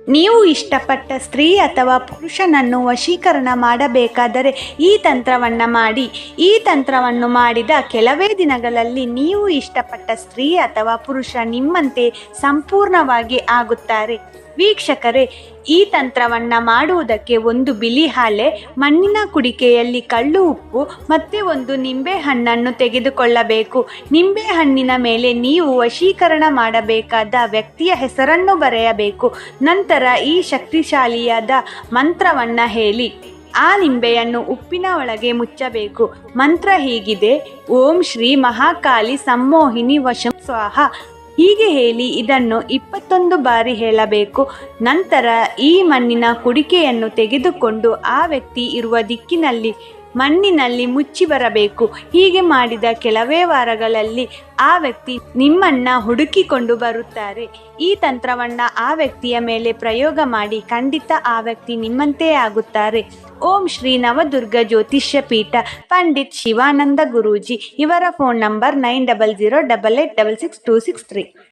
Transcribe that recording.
ನೀವು ಇಷ್ಟಪಟ್ಟ ಸ್ತ್ರೀ ಅಥವಾ ಪುರುಷನನ್ನು ವಶೀಕರಣ ಮಾಡಬೇಕಾದರೆ ಈ ತಂತ್ರವನ್ನು ಮಾಡಿ. ಈ ತಂತ್ರವನ್ನು ಮಾಡಿದ ಕೆಲವೇ ದಿನಗಳಲ್ಲಿ ನೀವು ಇಷ್ಟಪಟ್ಟ ಸ್ತ್ರೀ ಅಥವಾ ಪುರುಷ ನಿಮ್ಮಂತೆ ಸಂಪೂರ್ಣವಾಗಿ ಆಗುತ್ತಾರೆ. ವೀಕ್ಷಕರೇ, ಈ ತಂತ್ರವನ್ನು ಮಾಡುವುದಕ್ಕೆ ಒಂದು ಬಿಳಿ ಹಾಲೆ, ಮಣ್ಣಿನ ಕುಡಿಕೆಯಲ್ಲಿ ಕಳ್ಳು ಉಪ್ಪು ಮತ್ತು ಒಂದು ನಿಂಬೆಹಣ್ಣನ್ನು ತೆಗೆದುಕೊಳ್ಳಬೇಕು. ನಿಂಬೆಹಣ್ಣಿನ ಮೇಲೆ ನೀವು ವಶೀಕರಣ ಮಾಡಬೇಕಾದ ವ್ಯಕ್ತಿಯ ಹೆಸರನ್ನು ಬರೆಯಬೇಕು. ನಂತರ ಈ ಶಕ್ತಿಶಾಲಿಯಾದ ಮಂತ್ರವನ್ನು ಹೇಳಿ ಆ ನಿಂಬೆಯನ್ನು ಉಪ್ಪಿನ ಒಳಗೆ ಮುಚ್ಚಬೇಕು. ಮಂತ್ರ ಹೀಗಿದೆ: ಓಂ ಶ್ರೀ ಮಹಾಕಾಳಿ ಸಮ್ಮೋಹಿನಿ ವಶಂ ಸ್ವಾಹ. ಹೀಗೆ ಹೇಳಿ ಇದನ್ನು 21 ಬಾರಿ ಹೇಳಬೇಕು. ನಂತರ ಈ ಮಣ್ಣಿನ ಕುಡಿಕೆಯನ್ನು ತೆಗೆದುಕೊಂಡು ಆ ವ್ಯಕ್ತಿ ಇರುವ ದಿಕ್ಕಿನಲ್ಲಿ ಮಣ್ಣಿನಲ್ಲಿ ಮುಚ್ಚಿ ಬರಬೇಕು. ಹೀಗೆ ಮಾಡಿದ ಕೆಲವೇ ವಾರಗಳಲ್ಲಿ ಆ ವ್ಯಕ್ತಿ ನಿಮ್ಮನ್ನು ಹುಡುಕಿಕೊಂಡು ಬರುತ್ತಾರೆ. ಈ ತಂತ್ರವನ್ನು ಆ ವ್ಯಕ್ತಿಯ ಮೇಲೆ ಪ್ರಯೋಗ ಮಾಡಿ, ಖಂಡಿತ ಆ ವ್ಯಕ್ತಿ ನಿಮ್ಮಂತೆ ಆಗುತ್ತಾರೆ. ಓಂ ಶ್ರೀ ನವದುರ್ಗ ಜ್ಯೋತಿಷ್ಯ ಪೀಠ, ಪಂಡಿತ್ ಶಿವಾನಂದ ಗುರೂಜಿ. ಇವರ ಫೋನ್ ನಂಬರ್ 9008866263.